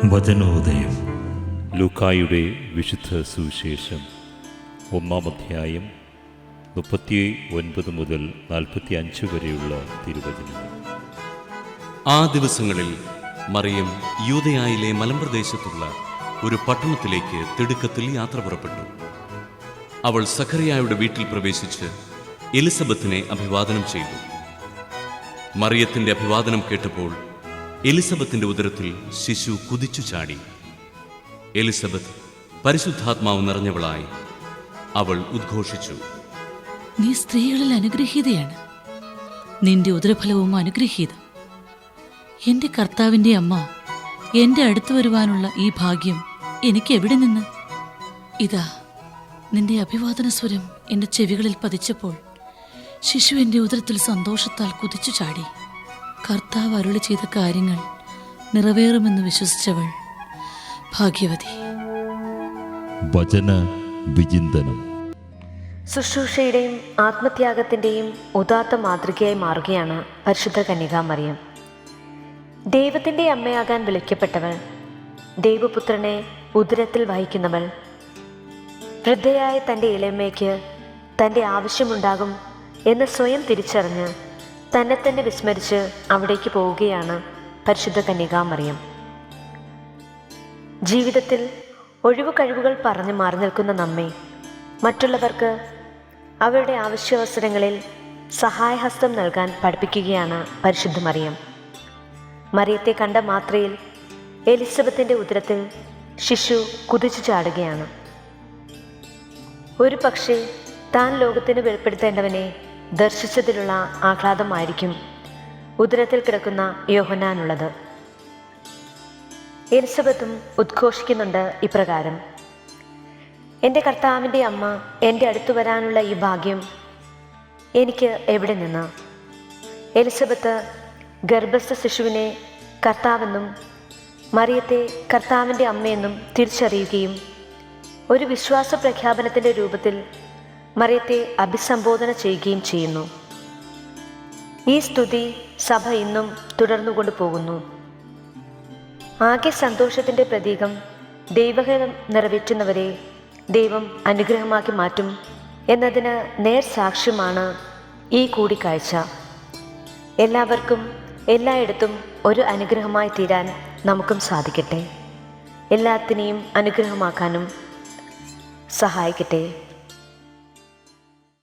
വചനോദയം. ലൂക്കായുടെ വിശുദ്ധ സുവിശേഷം 1-ാം അധ്യായം 39 മുതൽ 45 വരെയുള്ള തിരുവചനങ്ങൾ. ആ ദിവസങ്ങളിൽ മറിയം യൂദയായിലെ മലമ്പ്രദേശത്തുള്ള ഒരു പട്ടണത്തിലേക്ക് തിടുക്കത്തിൽ യാത്ര പുറപ്പെട്ടു. അവൾ സഖറിയായുടെ വീട്ടിൽ പ്രവേശിച്ച് എലിസബത്തിനെ അഭിവാദനം ചെയ്തു. മറിയത്തിന്റെ അഭിവാദനം കേട്ടപ്പോൾ എലിസബത്തിന്റെ ഉദരത്തിൽ ശിശു കുതിച്ചു ചാടി. എലിസബത്ത് പരിശുദ്ധാത്മാവ് നിറഞ്ഞവളായി. അവൾ ഉദ്ഘോഷിച്ചു, നീ സ്ത്രീകളിൽ അനുഗ്രഹീതയാണ്, നിന്റെ ഉദരഫലവും അനുഗ്രഹീതം. എന്റെ കർത്താവിന്റെ അമ്മ എന്റെ അടുത്ത് വരുവാനുള്ള ഈ ഭാഗ്യം എനിക്ക് എവിടെ നിന്ന്? ഇതാ, നിന്റെ അഭിവാദന സ്വരം എന്റെ ചെവികളിൽ പതിച്ചപ്പോൾ ശിശു എന്റെ ഉദരത്തിൽ സന്തോഷത്താൽ കുതിച്ചു ചാടി. കർത്താവ് അരുളി ചെയ്ത കാര്യങ്ങൾ നിറവേറുമെന്ന് വിശ്വസിച്ചവൾ ഭാഗ്യവതി. വചന വിചിന്തനം. ശുശ്രൂഷയുടെയും ആത്മത്യാഗത്തിൻ്റെയും ഉദാത്ത മാതൃകയായി മാറുകയാണ് പരിശുദ്ധ കന്യകാമറിയം. ദൈവത്തിൻ്റെ അമ്മയാകാൻ വിളിക്കപ്പെട്ടവൾ, ദൈവപുത്രനെ ഉദരത്തിൽ വഹിക്കുന്നവൾ, വൃദ്ധയായ തൻ്റെ ഇളയമ്മയ്ക്ക് തൻ്റെ ആവശ്യമുണ്ടാകും എന്ന് സ്വയം തിരിച്ചറിഞ്ഞ് തന്നെ തന്നെ വിസ്മരിച്ച് അവിടേക്ക് പോവുകയാണ് പരിശുദ്ധ കന്യകാമറിയം. ജീവിതത്തിൽ ഒഴിവു കഴിവുകൾ പറഞ്ഞു മാറി നിൽക്കുന്ന നമ്മെ മറ്റുള്ളവർക്ക് അവരുടെ ആവശ്യാവസരങ്ങളിൽ സഹായഹസ്തം നൽകാൻ പഠിപ്പിക്കുകയാണ് പരിശുദ്ധ മറിയം. മറിയത്തെ കണ്ട മാത്രയിൽ എലിസബത്തിൻ്റെ ഉദരത്തിൽ ശിശു കുതിച്ചു ചാടുകയാണ്. ഒരു പക്ഷേ താൻ ലോകത്തിന് വെളിപ്പെടുത്തേണ്ടവനെ ദർശിച്ചതിലുള്ള ആഹ്ലാദമായിരിക്കും ഉദരത്തിൽ കിടക്കുന്ന യോഹന്നാനുള്ളത്. എലിസബത്തും ഉദ്ഘോഷിക്കുന്നുണ്ട് ഇപ്രകാരം: എൻ്റെ കർത്താവിൻ്റെ അമ്മ എൻ്റെ അടുത്തു വരാനുള്ള ഈ ഭാഗ്യം എനിക്ക് എവിടെ നിന്ന്? എലിസബത്ത് ഗർഭസ്ഥ ശിശുവിനെ കർത്താവെന്നും മറിയത്തെ കർത്താവിൻ്റെ അമ്മയെന്നും തിരിച്ചറിയുകയും ഒരു വിശ്വാസ പ്രഖ്യാപനത്തിൻ്റെ രൂപത്തിൽ മറിയത്തെ അഭിസംബോധന ചെയ്യുകയും ചെയ്യുന്നു. ഈ സ്തുതി സഭ ഇന്നും തുടർന്നുകൊണ്ടു പോകുന്നു. ആകെ സന്തോഷത്തിൻ്റെ പ്രതീകം ദൈവഹിതം നിറവേറ്റുന്നവരെ ദൈവം അനുഗ്രഹമാക്കി മാറ്റും എന്നതിന് നേർ സാക്ഷ്യമാണ് ഈ കൂടിക്കാഴ്ച. എല്ലാവർക്കും എല്ലായിടത്തും ഒരു അനുഗ്രഹമായി തീരാൻ നമുക്കും സാധിക്കട്ടെ. എല്ലാത്തിനെയും അനുഗ്രഹമാക്കാനും സഹായിക്കട്ടെ.